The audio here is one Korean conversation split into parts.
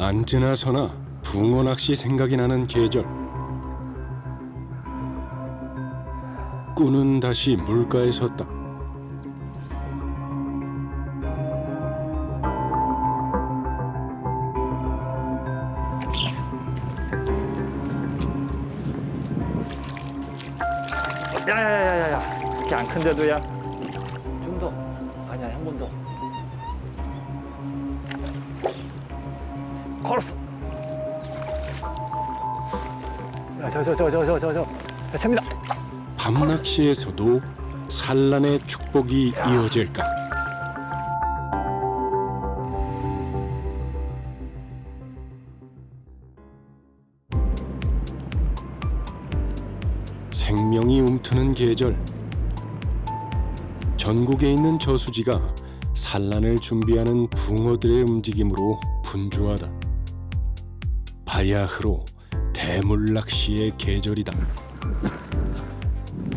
앉으나 서나 붕어 낚시 생각이 나는 계절. 꾼은 다시 물가에 섰다. 야야야야야, 그렇게 안 큰데도야. 좀 더. 아니야, 한 번 더. 걸었어. 야, 저. 됐습니다. 밤낚시에서도 산란의 축복이 이어질까? 생명이 움트는 계절. 전국에 있는 저수지가 산란을 준비하는 붕어들의 움직임으로 분주하다. 바야흐로 대물낚시의 계절이다.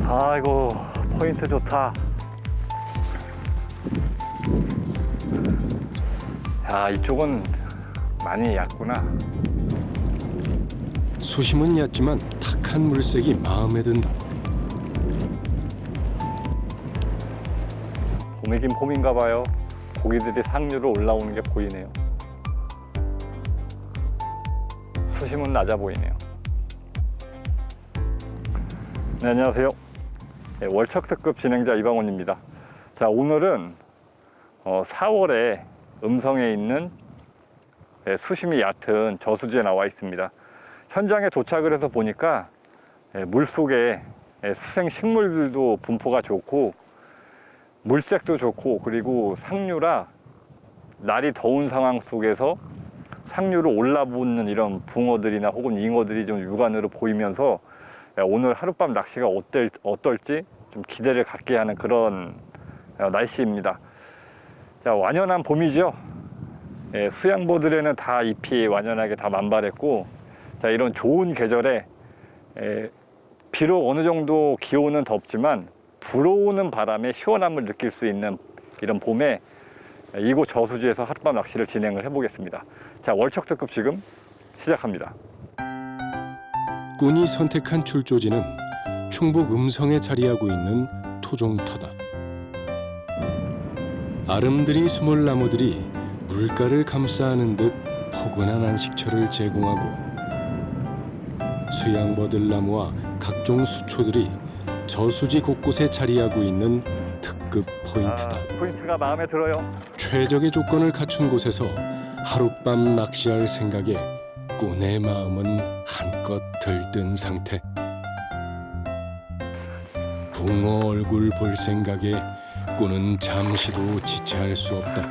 아이고, 포인트 좋다. 야, 이쪽은 많이 얕구나. 수심은 얕지만 탁한 물색이 마음에 든다. 봄이긴 봄인가 봐요. 고기들이 상류로 올라오는 게 보이네요. 수심은 낮아 보이네요. 네, 안녕하세요. 네, 월척 특급 진행자 이방원입니다. 자, 오늘은 4월에 음성에 있는 수심이 얕은 저수지에 나와 있습니다. 현장에 도착을 해서 보니까 물속에 수생 식물들도 분포가 좋고 물색도 좋고, 그리고 상류라 날이 더운 상황 속에서 상류로 올라붙는 이런 붕어들이나 혹은 잉어들이 좀 육안으로 보이면서 오늘 하룻밤 낚시가 어떨지 좀 기대를 갖게 하는 그런 날씨입니다. 자, 완연한 봄이죠. 수양보들에는 다 잎이 완연하게 다 만발했고, 자, 이런 좋은 계절에 비록 어느 정도 기온은 덥지만 불어오는 바람에 시원함을 느낄 수 있는 이런 봄에 이곳 저수지에서 하룻밤 낚시를 진행을 해보겠습니다. 자, 월척 특급 지금 시작합니다. 꾼이 선택한 출조지는 충북 음성에 자리하고 있는 토종터다. 아름드리 수몰 나무들이 물가를 감싸는 듯 포근한 안식처를 제공하고, 수양버들나무와 각종 수초들이 저수지 곳곳에 자리하고 있는 특급 포인트다. 포인트가 마음에 들어요. 최적의 조건을 갖춘 곳에서 하룻밤 낚시할 생각에 꾼의 마음은 한껏 들뜬 상태. 붕어 얼굴 볼 생각에 꾼은 잠시도 지체할 수 없다.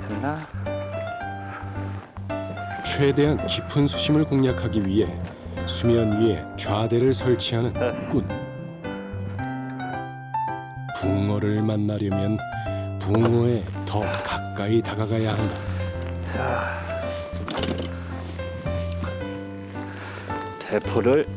됐나? 최대한 깊은 수심을 공략하기 위해 수면 위에 좌대를 설치하는 꾼. 붕어를 만나려면 붕어에 더 가까이 다가가야 한다. 자, 대포를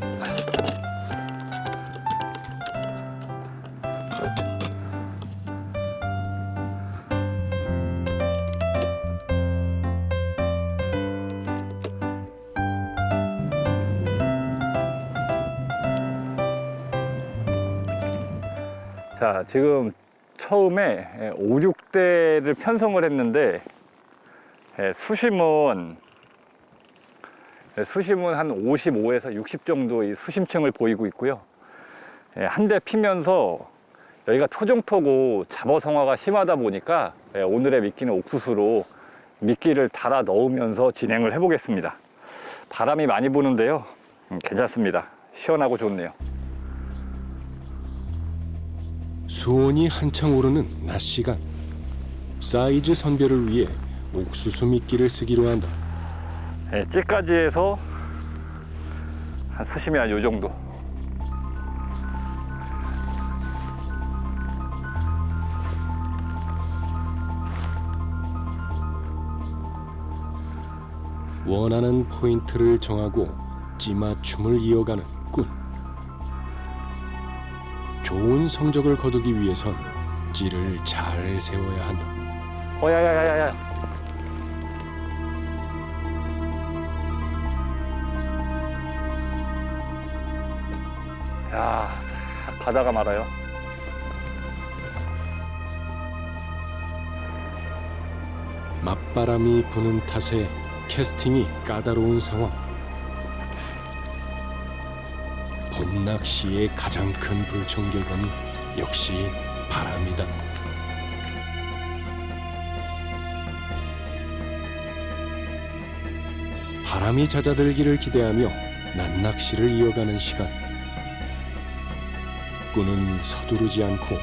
자, 지금 처음에 5, 6대를 편성을 했는데 수심은 한 55에서 60 정도의 수심층을 보이고 있고요. 한 대 피면서 여기가 토종터고 잡어성화가 심하다 보니까 오늘의 미끼는 옥수수로 미끼를 달아 넣으면서 진행을 해보겠습니다. 바람이 많이 부는데요. 괜찮습니다. 시원하고 좋네요. 수온이 한창 오르는 낮 시간, 사이즈 선별을 위해 옥수수 미끼를 쓰기로 한다. 찌까지 해서 한 수심이 한 요 정도. 원하는 포인트를 정하고 찌맞춤을 이어가는 꾼. 좋은 성적을 거두기 위해선 찌를 잘 세워야 한다. 야야야야야. 야, 싹 가다가 말아요. 맞바람이 부는 탓에 캐스팅이 까다로운 상황. 봄낚시의 가장 큰 불청객은 역시 바람이다. 바람이 잦아들기를 기대하며 낮낚시를 이어가는 시간. 꾼은 서두르지 않고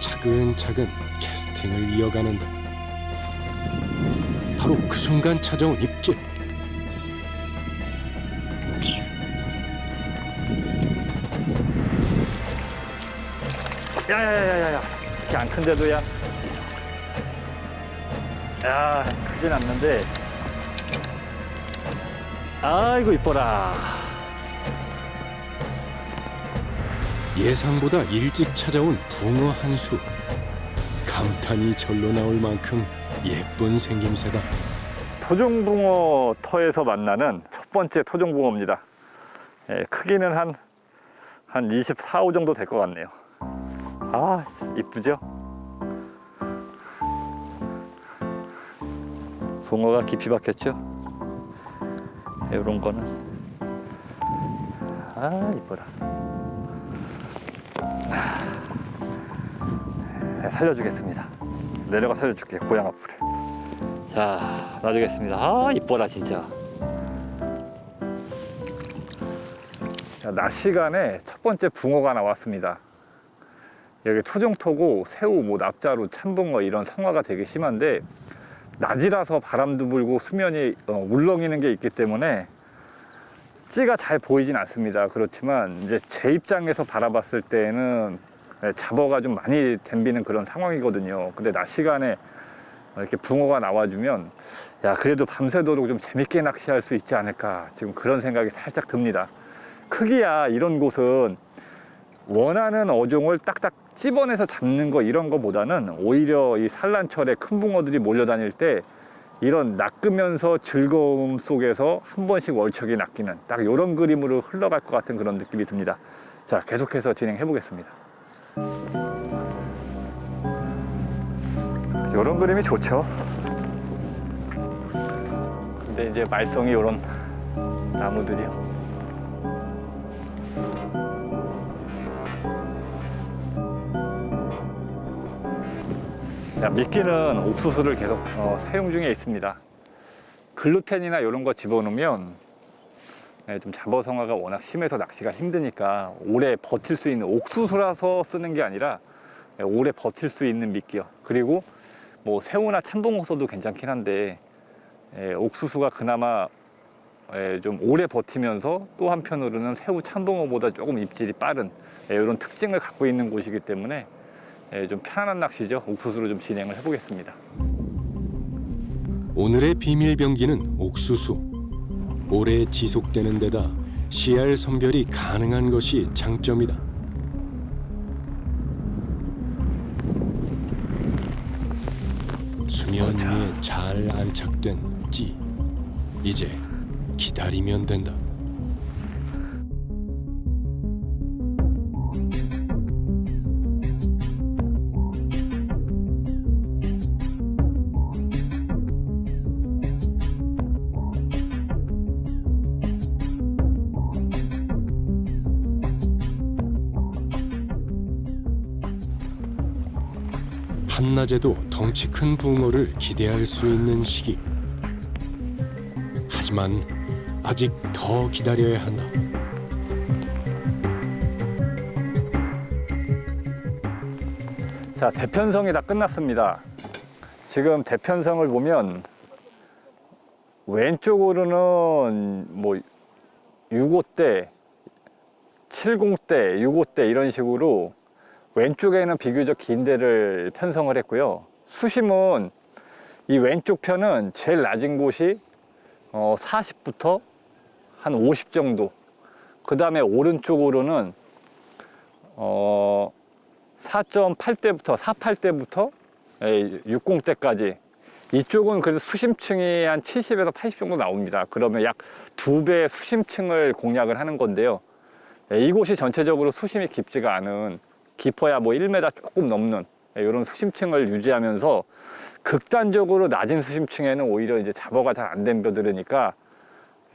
차근차근 캐스팅을 이어가는다. 바로 그 순간 찾아온 입질. 야야야야야. 그렇게 안 큰데도 야. 야, 크진 않는데. 아이고 이뻐라. 예상보다 일찍 찾아온 붕어 한 수. 감탄이 절로 나올 만큼 예쁜 생김새다. 토종붕어 터에서 만나는 첫 번째 토종붕어입니다. 크기는 한 24, 5 정도 될 것 같네요. 아, 이쁘죠? 붕어가 깊이 박혔죠? 이런 거는 아, 이뻐라. 살려주겠습니다. 내려가 살려줄게, 고양 앞으로. 자, 놔주겠습니다. 아, 이뻐라 진짜. 자, 낮 시간에 첫 번째 붕어가 나왔습니다. 여기 토종토고 새우, 뭐 납자루, 참붕어 이런 성화가 되게 심한데 낮이라서 바람도 불고 수면이 울렁이는 게 있기 때문에 찌가 잘 보이진 않습니다. 그렇지만 이제 제 입장에서 바라봤을 때는 잡어가 좀 많이 댐비는 그런 상황이거든요. 근데 낮 시간에 이렇게 붕어가 나와주면 야, 그래도 밤새도록 좀 재밌게 낚시할 수 있지 않을까, 지금 그런 생각이 살짝 듭니다. 크기야 이런 곳은 원하는 어종을 딱딱 찝어내서 잡는 거 이런 거보다는 오히려 이 산란철에 큰 붕어들이 몰려다닐 때 이런 낚으면서 즐거움 속에서 한 번씩 월척이 낚이는 딱 이런 그림으로 흘러갈 것 같은 그런 느낌이 듭니다. 자, 계속해서 진행해 보겠습니다. 이런 그림이 좋죠. 근데 이제 말썽이 이런 나무들이요. 자, 미끼는 옥수수를 계속 사용 중에 있습니다. 글루텐이나 이런 거 집어넣으면 좀 잡어성화가 워낙 심해서 낚시가 힘드니까 오래 버틸 수 있는, 옥수수라서 쓰는 게 아니라 오래 버틸 수 있는 미끼요. 그리고 뭐 새우나 참붕어 써도 괜찮긴 한데 옥수수가 그나마 좀 오래 버티면서 또 한편으로는 새우, 참붕어보다 조금 입질이 빠른 이런 특징을 갖고 있는 곳이기 때문에 좀 편안한 낚시죠. 옥수수로 좀 진행을 해보겠습니다. 오늘의 비밀 병기는 옥수수. 오래 지속되는 데다 씨알 선별이 가능한 것이 장점이다. 수면 위에 잘 안착된 찌. 이제 기다리면 된다. 한낮에도 덩치 큰 붕어를 기대할 수 있는 시기. 하지만 아직 더 기다려야 한다. 자, 대편성이 다 끝났습니다. 지금 대편성을 보면 왼쪽으로는 뭐 65대, 70대, 65대 이런 식으로 왼쪽에는 비교적 긴 데를 편성을 했고요. 수심은 이 왼쪽 편은 제일 낮은 곳이 40부터 한 50 정도. 그 다음에 오른쪽으로는 4.8대부터 48대부터 60대까지 이쪽은 그래도 수심층이 한 70에서 80 정도 나옵니다. 그러면 약 2배 수심층을 공략을 하는 건데요. 이곳이 전체적으로 수심이 깊지가 않은, 깊어야 뭐 1m 조금 넘는 이런 수심층을 유지하면서 극단적으로 낮은 수심층에는 오히려 이제 잡어가 잘 안 덤벼들으니까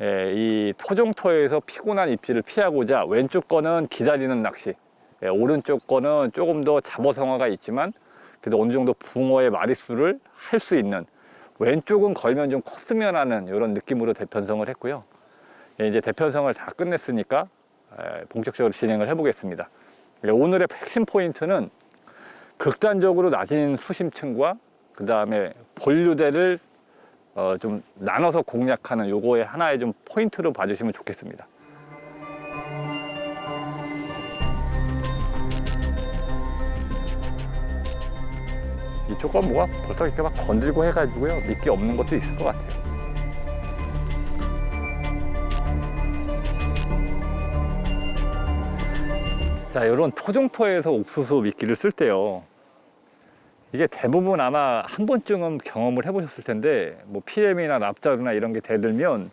이 토종토에서 피곤한 입질을 피하고자 왼쪽 거는 기다리는 낚시, 오른쪽 거는 조금 더 잡어성어가 있지만 그래도 어느 정도 붕어의 마리수를 할 수 있는, 왼쪽은 걸면 좀 컸으면 하는 이런 느낌으로 대편성을 했고요. 이제 대편성을 다 끝냈으니까 본격적으로 진행을 해보겠습니다. 오늘의 핵심 포인트는 극단적으로 낮은 수심층과 그 다음에 본류대를 좀 나눠서 공략하는 요거의 하나의 좀 포인트로 봐주시면 좋겠습니다. 이쪽 건 뭐가 벌써 이렇게 막 건들고 해가지고요, 미끼 없는 것도 있을 것 같아요. 자, 이런 토종토에서 옥수수 미끼를 쓸 때요, 이게 대부분 아마 한 번쯤은 경험을 해보셨을 텐데, 뭐 PM이나 납자루나 이런 게 대들면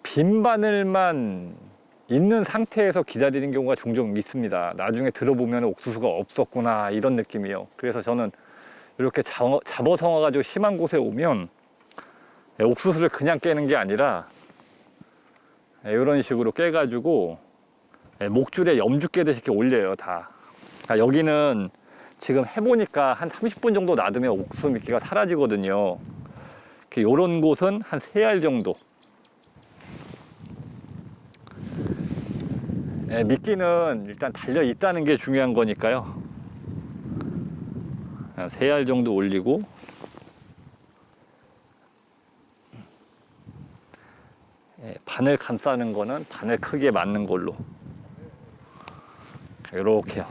빈 바늘만 있는 상태에서 기다리는 경우가 종종 있습니다. 나중에 들어보면 옥수수가 없었구나 이런 느낌이요. 그래서 저는 이렇게 잡어성어가 좀 심한 곳에 오면 옥수수를 그냥 깨는 게 아니라 이런 식으로 깨가지고 목줄에 염주 깨듯이 이렇게 올려요, 다. 여기는 지금 해보니까 한 30분 정도 놔두면 옥수수 미끼가 사라지거든요. 이런 곳은 한 3알 정도. 미끼는 일단 달려 있다는 게 중요한 거니까요. 3알 정도 올리고, 바늘 감싸는 거는 바늘 크기에 맞는 걸로 이렇게요.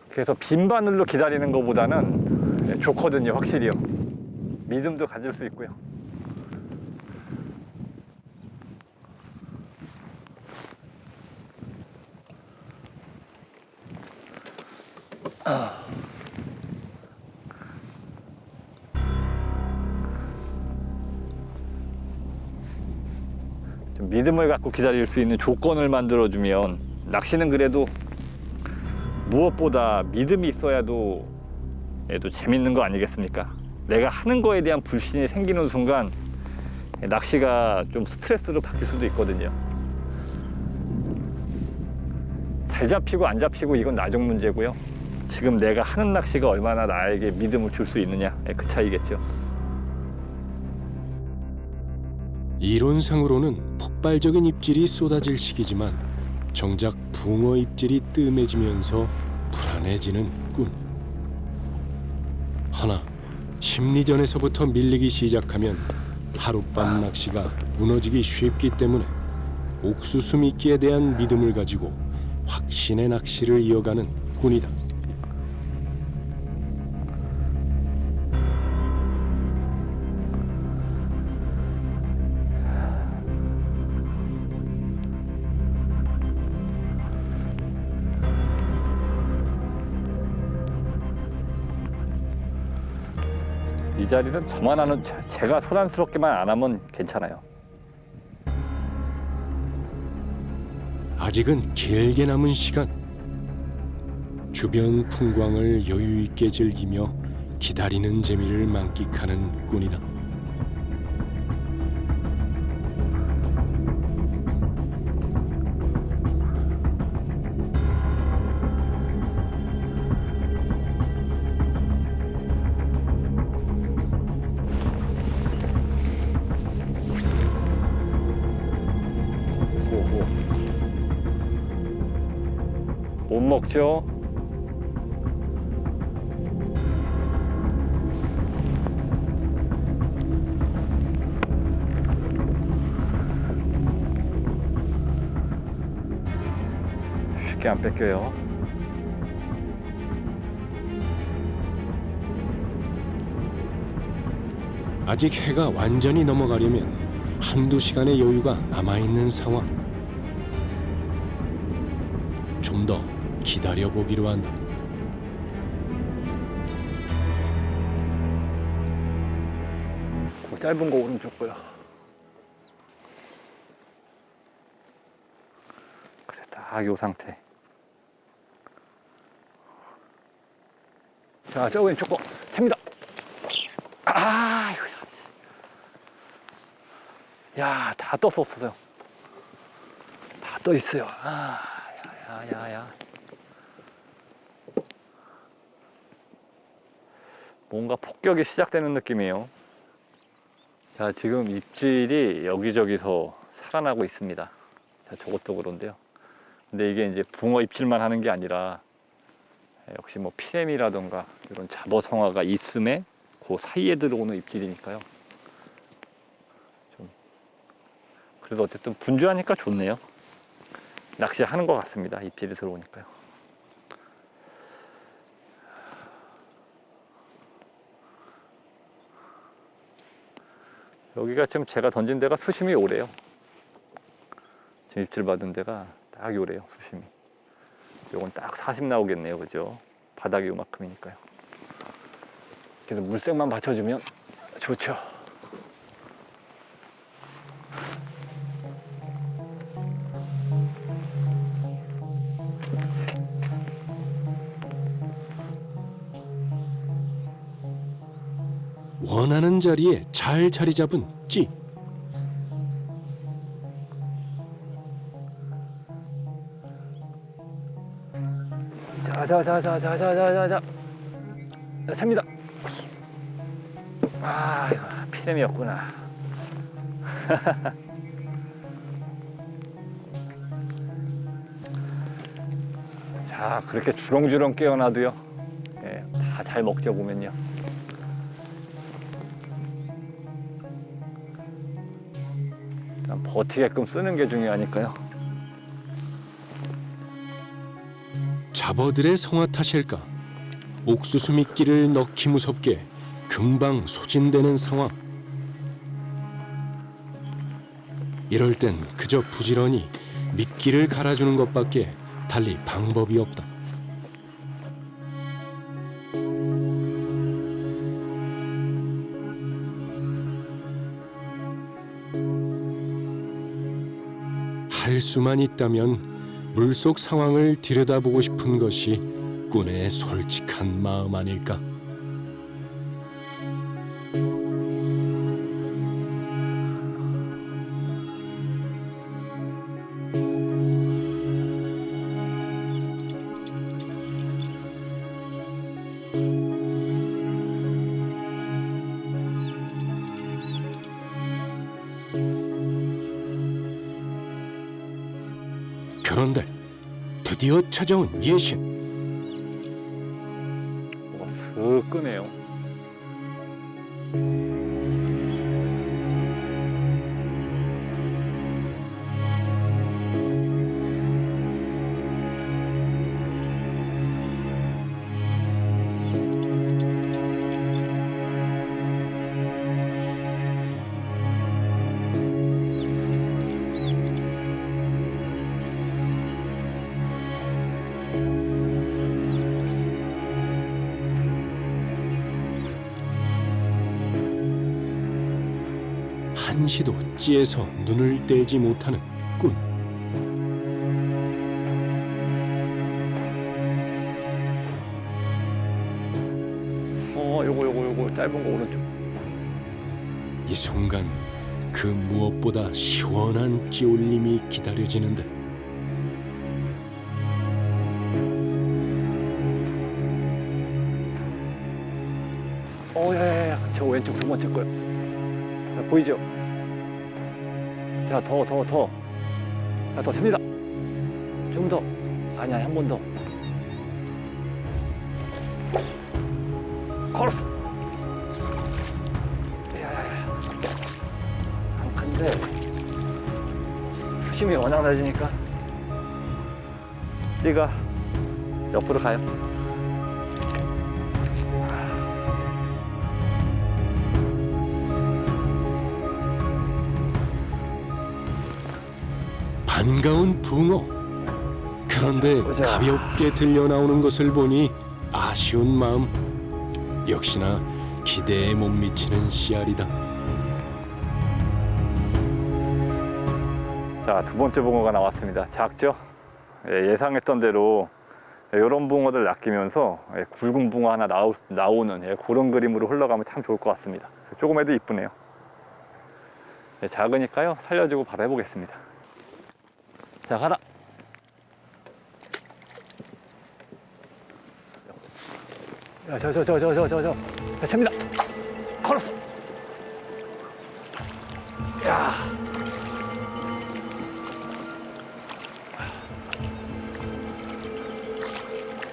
그래서 빈 바늘로 기다리는 것보다는 좋거든요, 확실히요. 믿음도 가질 수 있고요. 좀 믿음을 갖고 기다릴 수 있는 조건을 만들어주면, 낚시는 그래도 무엇보다 믿음이 있어야도 재밌는 거 아니겠습니까? 내가 하는 거에 대한 불신이 생기는 순간 낚시가 좀 스트레스로 바뀔 수도 있거든요. 잘 잡히고 안 잡히고 이건 나중 문제고요. 지금 내가 하는 낚시가 얼마나 나에게 믿음을 줄 수 있느냐, 그 차이겠죠. 이론상으로는 폭발적인 입질이 쏟아질 시기지만 정작 붕어 입질이 뜸해지면서 불안해지는 꾼. 허나 심리전에서부터 밀리기 시작하면 하룻밤 낚시가 무너지기 쉽기 때문에 옥수수 미끼에 대한 믿음을 가지고 확신의 낚시를 이어가는 꾼이다. 이 자리는 저만 하는, 제가 소란스럽게만 안 하면 괜찮아요. 아직은 길게 남은 시간. 주변 풍광을 여유 있게 즐기며 기다리는 재미를 만끽하는 꾼이다. 못 먹죠? 쉽게 안 뺏겨요. 아직 해가 완전히 넘어가려면 한두 시간의 여유가 남아있는 상황. 좀 더 기다려보기로 한다. 그 짧은 거 오른쪽 거요. 그래, 딱 요 상태. 자, 저 왼쪽 거 챕니다. 아, 이거야. 야, 다 떴었어요. 다 떠 있어요. 아, 야. 뭔가 폭격이 시작되는 느낌이에요. 자, 지금 입질이 여기저기서 살아나고 있습니다. 자, 저것도 그런데요. 근데 이게 이제 붕어 입질만 하는 게 아니라 역시 뭐 피레미라던가 이런 잡어성어가 있음에 그 사이에 들어오는 입질이니까요. 좀 그래도 어쨌든 분주하니까 좋네요. 낚시하는 것 같습니다. 입질이 들어오니까요. 여기가 지금 제가 던진 데가 수심이 오래요. 지금 입질 받은 데가 딱 요래요, 수심이. 요건 딱 40 나오겠네요, 그죠? 바닥이 요만큼이니까요. 그래서 물색만 받쳐주면 좋죠. 원하는 자리에 잘 자리 잡은 찌. 자, 셉니다. 아, 이거 피렘이었구나. 자, 그렇게 주렁주렁 깨어나도요. 예, 다 잘 먹죠, 보면요. 일단 버티게끔 쓰는 게 중요하니까요. 잡어들의 성화 탓일까? 옥수수 미끼를 넣기 무섭게 금방 소진되는 상황. 이럴 땐 그저 부지런히 미끼를 갈아주는 것밖에 달리 방법이 없다. 할 수만 있다면 물속 상황을 들여다보고 싶은 것이 꾼의 솔직한 마음 아닐까? 그런데 드디어 찾아온 예신. 뭐가 슥 끄네요. 한시도 찌에서 눈을 떼지 못하는 꾼. 요거 짧은 거 오른쪽. 이 순간 그 무엇보다 시원한 찌올림이 기다려지는데 야야야, 저 왼쪽 두 번째 거요. 자, 보이죠? 자, 더. 자, 더 칩니다. 좀 더. 아니야, 한 번 더. 걸었어. 야야야. 한 큰데 수심이 워낙 낮으니까 찌가 옆으로 가요. 반가운 붕어. 그 그런데 보자. 가볍게 들려 나오는 것을 보니 아쉬운 마음. 역시나 기대에 못 미치는 씨알이다. 자, 두 번째 붕어가 나왔습니다. 작죠? 예, 예상했던 대로 이런 붕어들 낚이면서 굵은 붕어 하나 나오는 그런 그림으로 흘러가면 참 좋을 것 같습니다. 조금 해도 이쁘네요. 작으니까요, 살려주고 바로 해보겠습니다. 자, 가라. 야, 저, 챕니다. 걸었어. 야.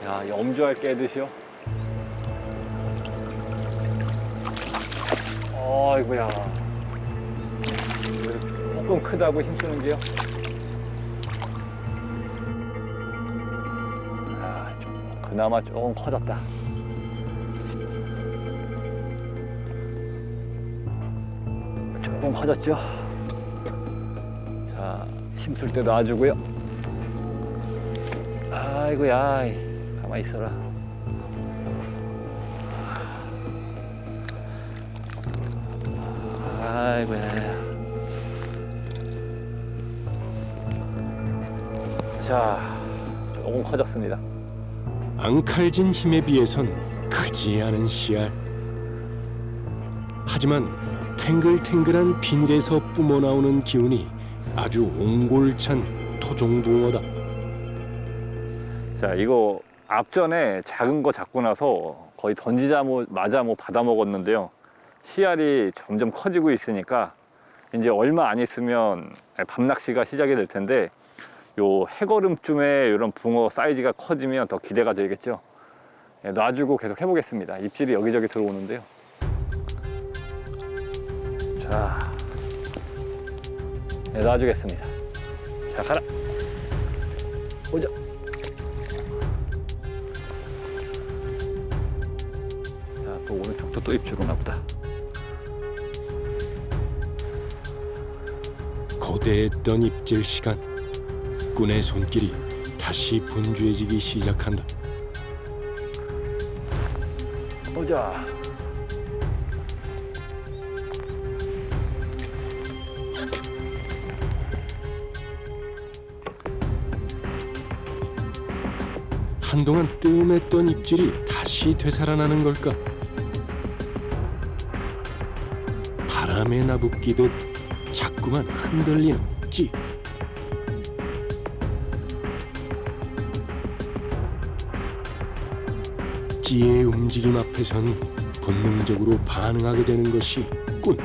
야, 이 엄지알 깨듯이요. 어이구야. 조금 크다고 힘쓰는 게요. 아, 그나마 조금 커졌다. 조금 커졌죠. 자, 힘쓸 때 놔주고요. 아이고야, 가만히 있어라. 아이고야. 자, 조금 커졌습니다. 앙칼진 힘에 비해선 크지 않은 씨알. 하지만 탱글탱글한 비닐에서 뿜어나오는 기운이 아주 옹골찬 토종붕어다. 자, 이거 앞전에 작은 거 잡고 나서 거의 던지자마자 받아 먹었는데요. 씨알이 점점 커지고 있으니까 이제 얼마 안 있으면 밤낚시가 시작이 될 텐데, 요 해거름쯤에 이런 붕어 사이즈가 커지면 더 기대가 되겠죠. 놔주고 계속 해보겠습니다. 입질이 여기저기 들어오는데요. 자, 놔주겠습니다. 자, 가라. 오자. 자, 또 오른쪽도 또 입질 오나 보다. 고대했던 입질 시간. 꾼의 손길이 다시 분주해지기 시작한다. 보자. 한동안 뜸했던 입질이 다시 되살아나는 걸까? 바람에 나부끼듯 자꾸만 흔들리는 찌. 찌의 움직임 앞에선 본능적으로 반응하게 되는 것이 꾼.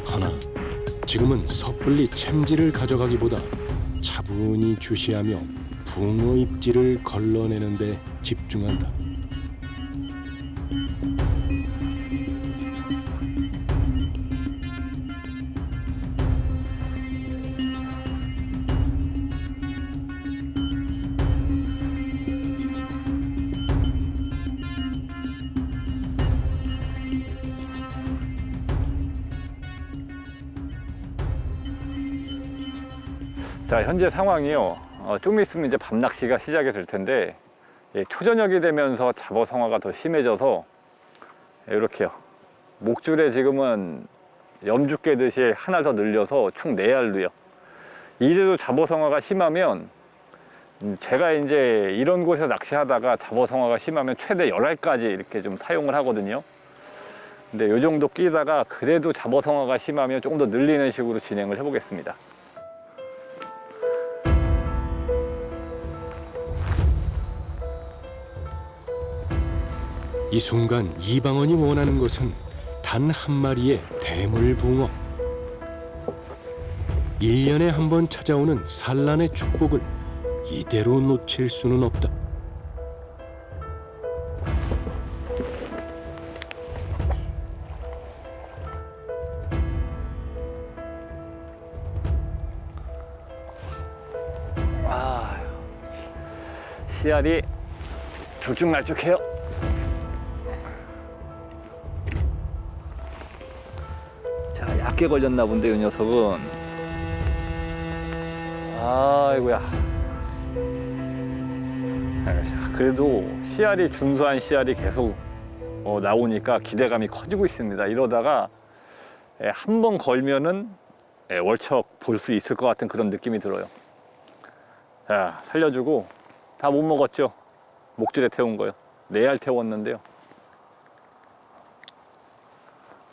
허나 지금은 섣불리 챔질을 가져가기보다 차분히 주시하며 붕어 입질을 걸러내는 데 집중한다. 자, 현재 상황이요. 좀 있으면 이제 밤낚시가 시작이 될 텐데, 초저녁이 되면서 잡어성화가 더 심해져서 이렇게요. 목줄에 지금은 염주 깨듯이 하나 더 늘려서 총 4알루요. 이래도 잡어성화가 심하면, 제가 이제 이런 곳에서 낚시하다가 잡어성화가 심하면 최대 10알까지 이렇게 좀 사용을 하거든요. 근데 이 정도 끼다가 그래도 잡어성화가 심하면 조금 더 늘리는 식으로 진행을 해보겠습니다. 이 순간 이방원이 원하는 것은 단 한 마리의 대물붕어. 1년에 한 번 찾아오는 산란의 축복을 이대로 놓칠 수는 없다. 씨알이 들쭉날쭉해요. 낮게 걸렸나 본데 이 녀석은. 아이고야. 그래도 씨알이 준수한 씨알이 계속 나오니까 기대감이 커지고 있습니다. 이러다가 한 번 걸면은 월척 볼 수 있을 것 같은 그런 느낌이 들어요. 자, 살려주고. 다 못 먹었죠? 목줄에 태운 거요. 4알 태웠는데요.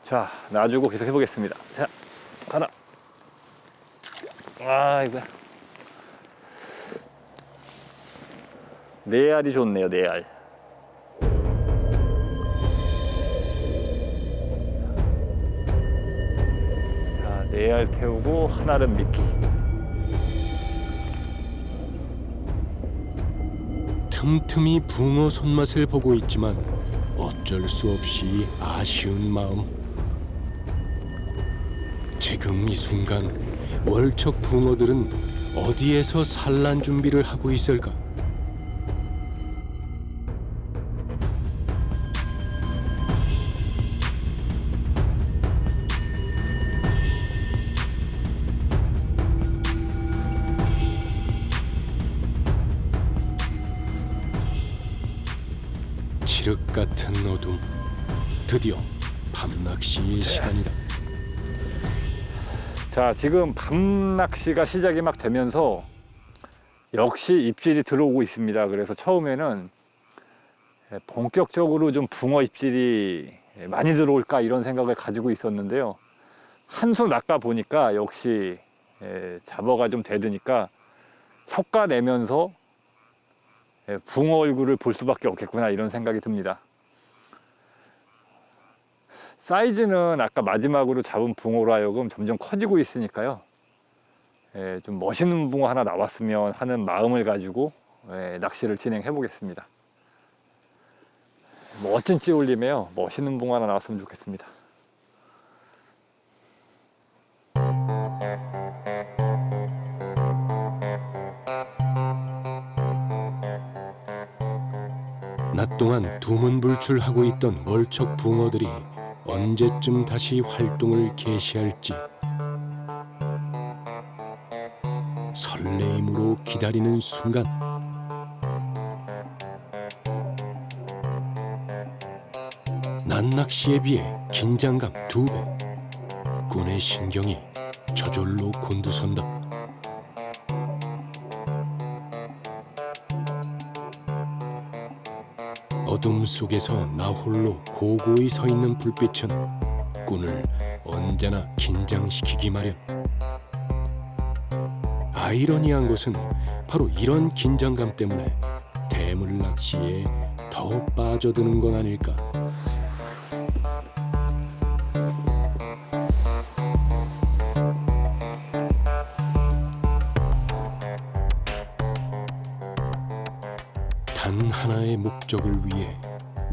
자, 놔주고 계속 해보겠습니다. 자, 하나. 아이고야. 4알이 좋네요, 4알. 자, 4알 태우고 하나는 미끼. 틈틈이 붕어 손맛을 보고 있지만 어쩔 수 없이 아쉬운 마음. 지금 이 순간 월척 붕어들은 어디에서 산란 준비를 하고 있을까? 칠흑 같은 어둠. 드디어 밤낚시의 시간이다. 자, 지금 밤 낚시가 시작이 막 되면서 역시 입질이 들어오고 있습니다. 그래서 처음에는 본격적으로 좀 붕어 입질이 많이 들어올까 이런 생각을 가지고 있었는데요. 한수 낚아 보니까 역시 잡어가 좀 되드니까 솎아내면서 붕어 얼굴을 볼 수밖에 없겠구나 이런 생각이 듭니다. 사이즈는 아까 마지막으로 잡은 붕어로 하여금 점점 커지고 있으니까요. 좀 멋있는 붕어 하나 나왔으면 하는 마음을 가지고 낚시를 진행해 보겠습니다. 멋진 찌올림에요. 멋있는 붕어 하나 나왔으면 좋겠습니다. 낮 동안 두문불출하고 있던 월척 붕어들이 언제쯤 다시 활동을 개시할지 설레임으로 기다리는 순간 난낚시에 비해 긴장감 2배. 꾼의 신경이 저절로 곤두선다. 어둠 속에서 나 홀로 고고히 서 있는 불빛은 꾼을 언제나 긴장시키기 마련. 아이러니한 것은 바로 이런 긴장감 때문에 대물 낚시에 더 빠져드는 건 아닐까. 단 하나의 목적을 위해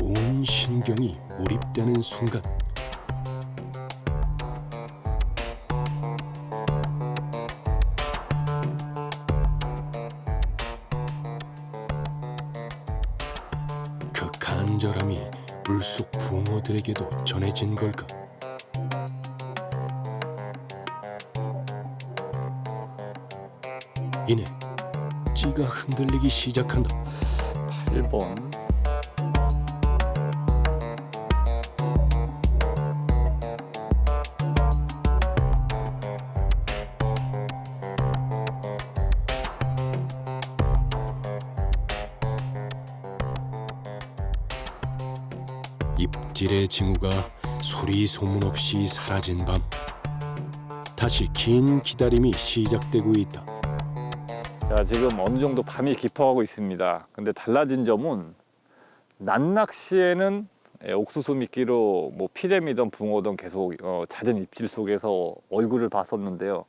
온 신경이 몰입되는 순간 그 간절함이 물속 붕어들에게도 전해진 걸까? 이내 찌가 흔들리기 시작한다. 8번. 입질의 징후가 소리 소문 없이 사라진 밤. 다시 긴 기다림이 시작되고 있다. 자, 지금 어느 정도 밤이 깊어가고 있습니다. 근데 달라진 점은 낮 낚시에는 옥수수 미끼로 뭐 피레미든 붕어든 계속 잦은 입질 속에서 얼굴을 봤었는데요.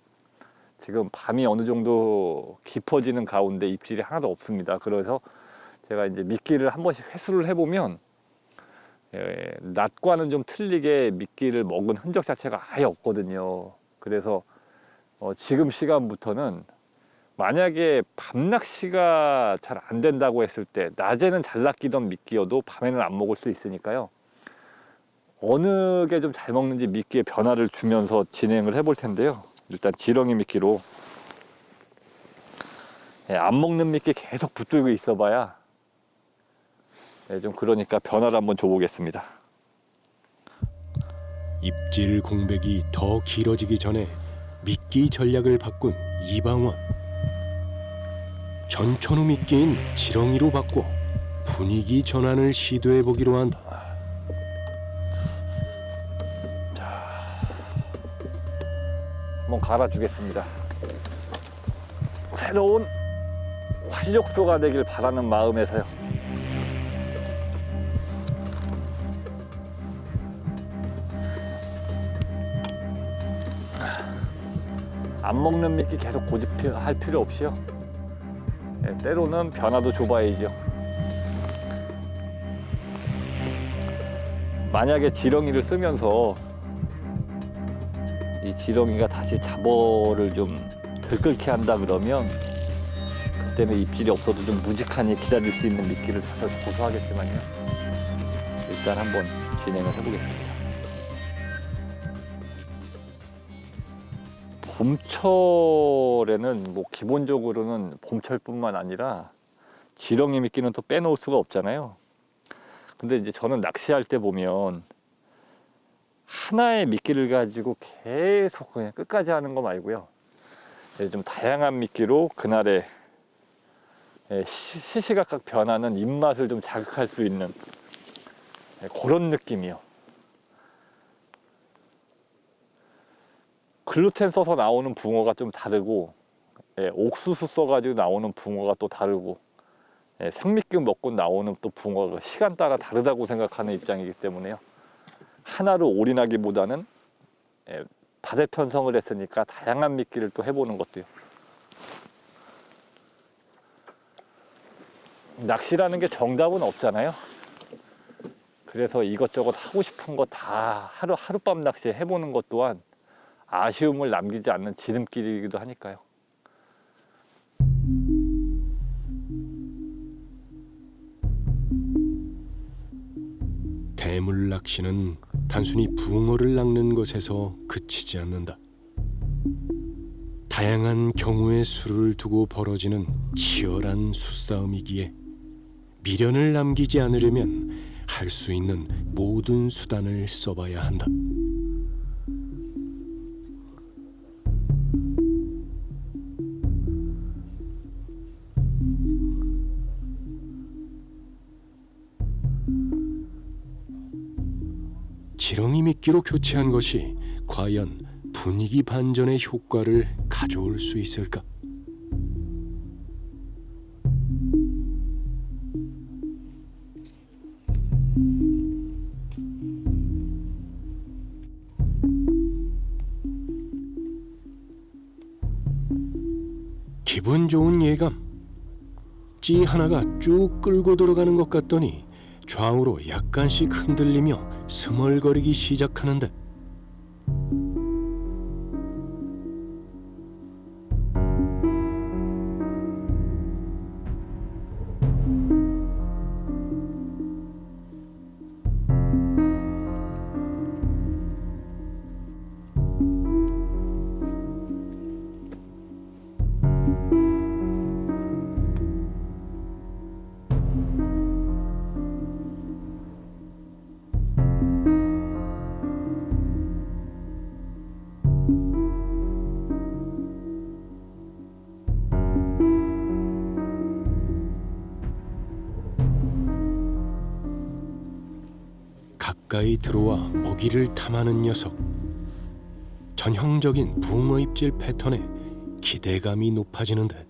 지금 밤이 어느 정도 깊어지는 가운데 입질이 하나도 없습니다. 그래서 제가 이제 미끼를 한 번씩 회수를 해보면 낮과는 좀 틀리게 미끼를 먹은 흔적 자체가 아예 없거든요. 그래서 지금 시간부터는 만약에 밤 낚시가 잘 안 된다고 했을 때 낮에는 잘 낚이던 미끼여도 밤에는 안 먹을 수 있으니까요. 어느 게 좀 잘 먹는지 미끼에 변화를 주면서 진행을 해볼 텐데요. 일단 지렁이 미끼로 안 먹는 미끼 계속 붙들고 있어봐야 좀 그러니까 변화를 한번 줘보겠습니다. 입질 공백이 더 길어지기 전에 미끼 전략을 바꾼 이방원. 전천후 미끼인 지렁이로 바꿔 분위기 전환을 시도해 보기로 한다. 한번 갈아주겠습니다. 새로운 활력소가 되길 바라는 마음에서요. 안 먹는 미끼 계속 고집할 필요 없이요. 때로는 변화도 줘봐야죠. 만약에 지렁이를 쓰면서 이 지렁이가 다시 잡어를 좀 들끓게 한다 그러면 그때는 입질이 없어도 좀 무직하니 기다릴 수 있는 미끼를 찾아서 고수하겠지만요. 일단 한번 진행을 해보겠습니다. 봄철에는 뭐 기본적으로는 봄철뿐만 아니라 지렁이 미끼는 또 빼놓을 수가 없잖아요. 근데 이제 저는 낚시할 때 보면 하나의 미끼를 가지고 계속 그냥 끝까지 하는 거 말고요. 좀 다양한 미끼로 그날의 시시각각 변하는 입맛을 좀 자극할 수 있는 그런 느낌이요. 글루텐 써서 나오는 붕어가 좀 다르고 옥수수 써가지고 나오는 붕어가 또 다르고 생미끼 먹고 나오는 또 붕어가 시간 따라 다르다고 생각하는 입장이기 때문에요. 하나로 올인하기보다는 다대 편성을 했으니까 다양한 미끼를 또 해보는 것도요. 낚시라는 게 정답은 없잖아요. 그래서 이것저것 하고 싶은 거 다 하룻밤 낚시 해보는 것 또한 아쉬움을 남기지 않는 지름길이기도 하니까요. 대물 낚시는 단순히 붕어를 낚는 것에서 그치지 않는다. 다양한 경우의 수를 두고 벌어지는 치열한 수싸움이기에 미련을 남기지 않으려면 할 수 있는 모든 수단을 써봐야 한다. 지렁이 미끼로 교체한 것이 과연 분위기 반전의 효과를 가져올 수 있을까? 기분 좋은 예감. 찌 하나가 쭉 끌고 들어가는 것 같더니 좌우로 약간씩 흔들리며 스멀거리기 시작하는데 가까이 들어와 먹이를 탐하는 녀석. 전형적인 붕어 입질 패턴에 기대감이 높아지는데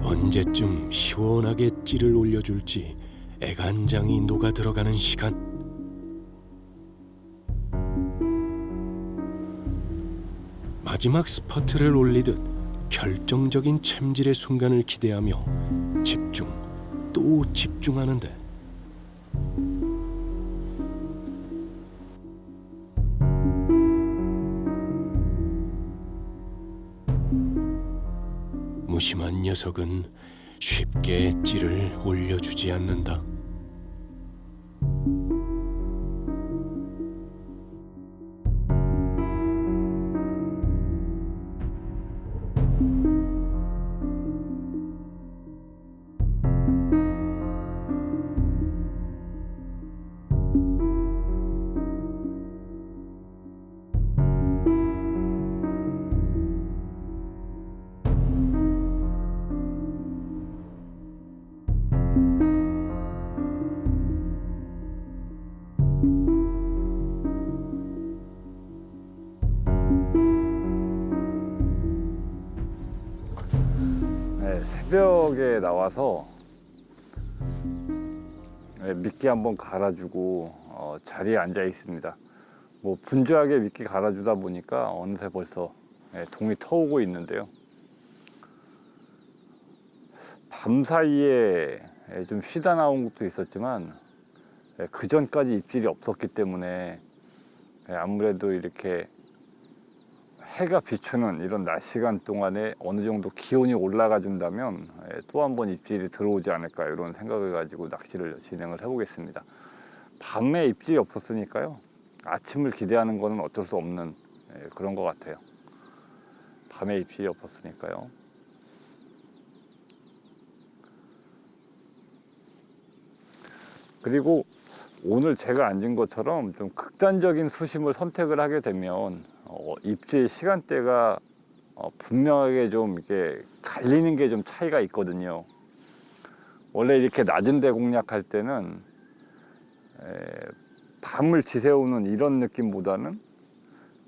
언제쯤 시원하게 찌를 올려줄지 애간장이 녹아 들어가는 시간. 마지막 스퍼트를 올리듯 결정적인 챔질의 순간을 기대하며 집중 또 집중하는데 무심한 녀석은 쉽게 찌를 올려주지 않는다. 네, 새벽에 나와서 미끼 한번 갈아주고 자리에 앉아 있습니다. 뭐 분주하게 미끼 갈아주다 보니까 어느새 벌써 동이 터오고 있는데요. 밤 사이에 좀 쉬다 나온 것도 있었지만 그 전까지 입질이 없었기 때문에 아무래도 이렇게 해가 비추는 이런 낮 시간 동안에 어느 정도 기온이 올라가 준다면 또 한 번 입질이 들어오지 않을까 이런 생각을 가지고 낚시를 진행을 해보겠습니다. 밤에 입질이 없었으니까요. 아침을 기대하는 거는 어쩔 수 없는 그런 것 같아요. 밤에 입질이 없었으니까요. 그리고 오늘 제가 앉은 것처럼 좀 극단적인 수심을 선택을 하게 되면 입질 시간대가 분명하게 좀 이렇게 갈리는 게 좀 차이가 있거든요. 원래 이렇게 낮은 데 공략할 때는 밤을 지새우는 이런 느낌보다는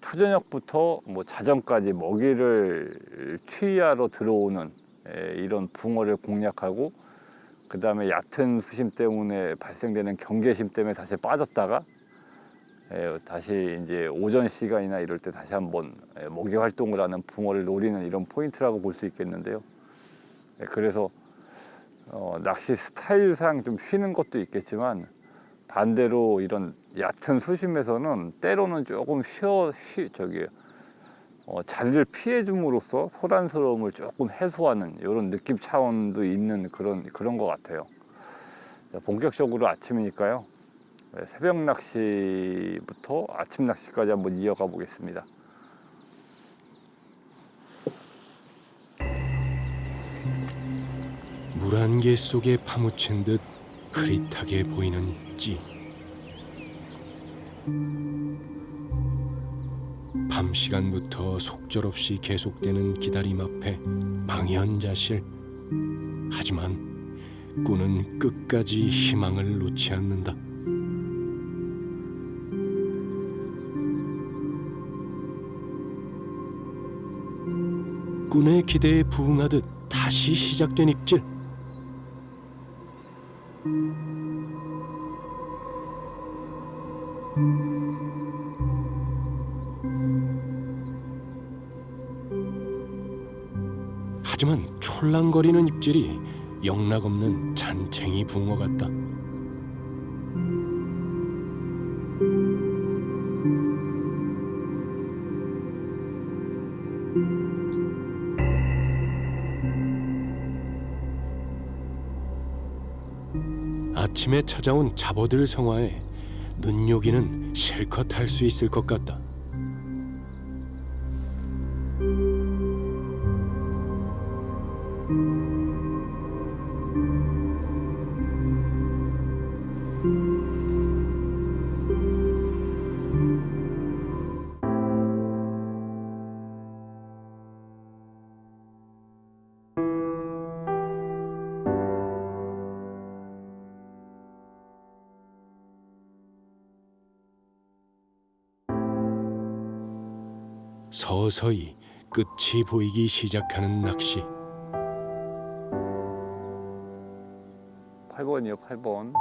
초저녁부터 뭐 자정까지 먹이를 취하러 들어오는 이런 붕어를 공략하고, 그 다음에 얕은 수심 때문에 발생되는 경계심 때문에 다시 빠졌다가 다시 이제 오전 시간이나 이럴 때 다시 한번 먹이 활동을 하는 붕어를 노리는 이런 포인트라고 볼 수 있겠는데요. 그래서 낚시 스타일상 좀 쉬는 것도 있겠지만, 반대로 이런 얕은 수심에서는 때로는 조금 자리를 피해 줌으로써 소란스러움을 조금 해소하는 이런 느낌 차원도 있는 그런 것 같아요. 본격적으로 아침이니까요. 새벽 낚시부터 아침 낚시까지 한번 이어가 보겠습니다. 물안개 속에 파묻힌 듯 흐릿하게 보이는 찌. 밤 시간부터 속절없이 계속되는 기다림 앞에 망연자실. 하지만 꾸는 끝까지 희망을 놓지 않는다. 꾼의 기대에 부응하듯 다시 시작된 입질. 하지만 촐랑거리는 입질이 영락없는 잔챙이 붕어 같다. 아침에 찾아온 잡어들 성화에 눈요기는 실컷 할 수 있을 것 같다. 서서히 끝이 보이기 시작하는 낚시. 8번이요, 8번.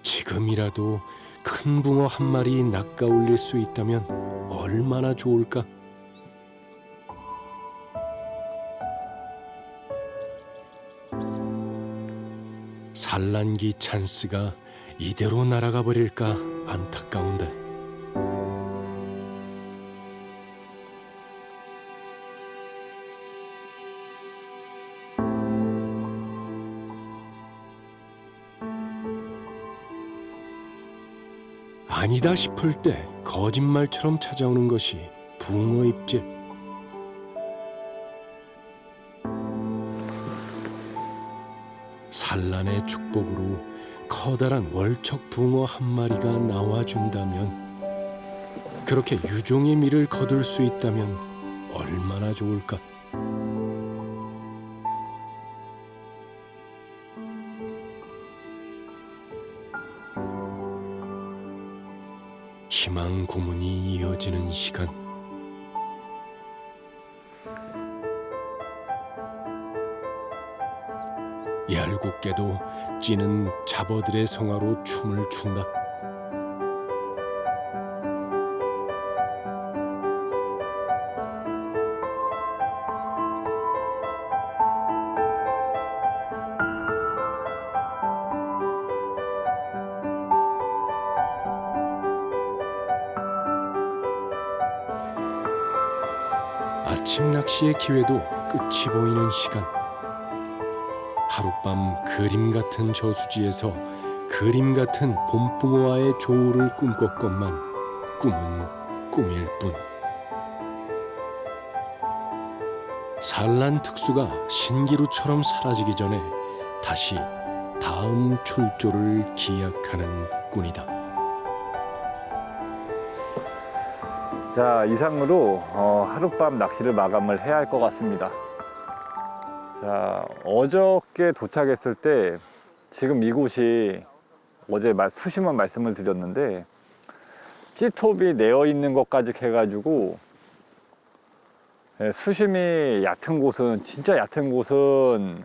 지금이라도 큰 붕어 한 마리 낚아 올릴 수 있다면 얼마나 좋을까. 산란기 찬스가 이대로 날아가 버릴까 안타까운데. 아니다 싶을 때 거짓말처럼 찾아오는 것이 붕어 입질. 산란의 축복으로 커다란 월척 붕어 한 마리가 나와준다면, 그렇게 유종의 미를 거둘 수 있다면 얼마나 좋을까. 희망 고문이 이어지는 시간. 얄궂게도 찌는 잡어들의 성화로 춤을 춘다. 아침 낚시의 기회도 끝이 보이는 시간. 하룻밤 그림 같은 저수지에서 그림 같은 봄붕어와의 조우를 꿈꿨건만 꿈은 꿈일 뿐. 산란 특수가 신기루처럼 사라지기 전에 다시 다음 출조를 기약하는 꾼이다. 자, 이상으로 하룻밤 낚시를 마감을 해야 할 것 같습니다. 자, 어저께 도착했을 때 지금 이곳이 어제 수심원 말씀을 드렸는데 찌톱이 내어 있는 것까지 해가지고 수심이 얕은 곳은, 진짜 얕은 곳은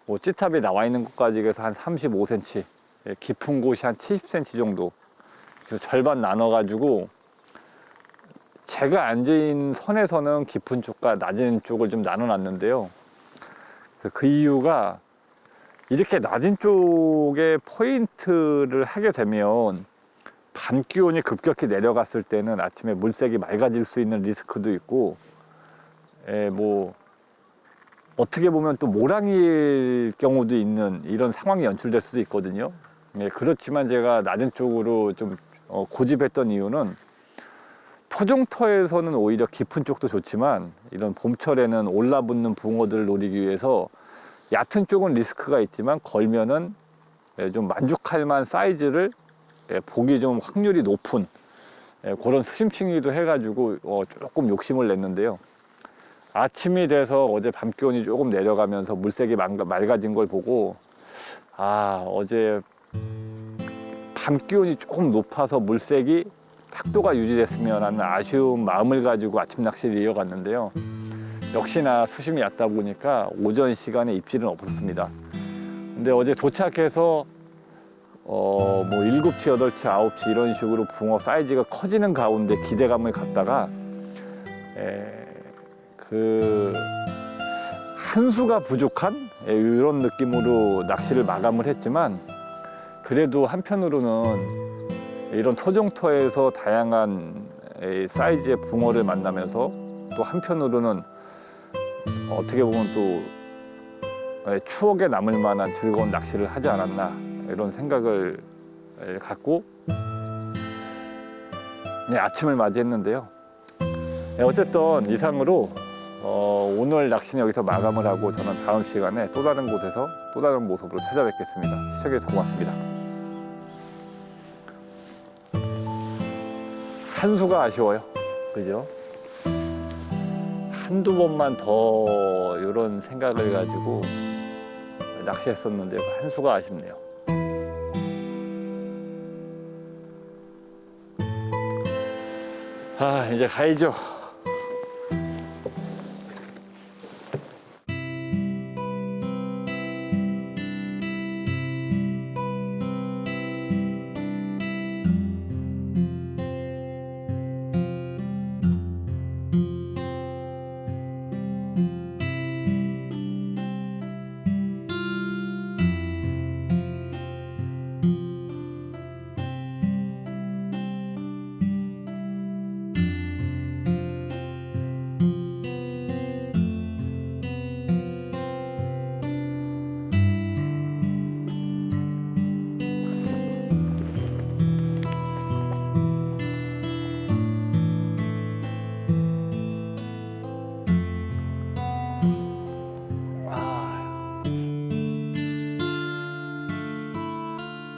뭐 찌탑이 나와 있는 것까지 해서 한 35cm, 깊은 곳이 한 70cm 정도, 그래서 절반 나눠가지고 제가 앉아있는 선에서는 깊은 쪽과 낮은 쪽을 좀 나눠놨는데요. 그 이유가 이렇게 낮은 쪽에 포인트를 하게 되면 밤 기온이 급격히 내려갔을 때는 아침에 물색이 맑아질 수 있는 리스크도 있고, 뭐 어떻게 보면 또 모랑일 경우도 있는 이런 상황이 연출될 수도 있거든요. 그렇지만 제가 낮은 쪽으로 좀 고집했던 이유는 토종터에서는 오히려 깊은 쪽도 좋지만 이런 봄철에는 올라붙는 붕어들을 노리기 위해서 얕은 쪽은 리스크가 있지만 걸면은 좀 만족할 만한 사이즈를 보기 좀 확률이 높은 그런 수심층이기도 해가지고 조금 욕심을 냈는데요. 아침이 돼서 어제 밤 기온이 조금 내려가면서 물색이 맑아진 걸 보고, 어제 밤 기온이 조금 높아서 물색이 탁도가 유지됐으면 하는 아쉬운 마음을 가지고 아침 낚시를 이어갔는데요. 역시나 수심이 얕다 보니까 오전 시간에 입질은 없었습니다. 근데 어제 도착해서 뭐 7치, 8치, 9치 이런 식으로 붕어 사이즈가 커지는 가운데 기대감을 갖다가 한 수가 부족한 이런 느낌으로 낚시를 마감을 했지만, 그래도 한편으로는 이런 토종터에서 다양한 사이즈의 붕어를 만나면서 또 한편으로는 어떻게 보면 또 추억에 남을 만한 즐거운 낚시를 하지 않았나, 이런 생각을 갖고 아침을 맞이했는데요. 어쨌든 이상으로 오늘 낚시는 여기서 마감을 하고 저는 다음 시간에 또 다른 곳에서 또 다른 모습으로 찾아뵙겠습니다. 시청해주셔서 고맙습니다. 한 수가 아쉬워요. 그죠? 한두 번만 더 이런 생각을 가지고 낚시했었는데 한 수가 아쉽네요. 이제 가야죠.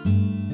네.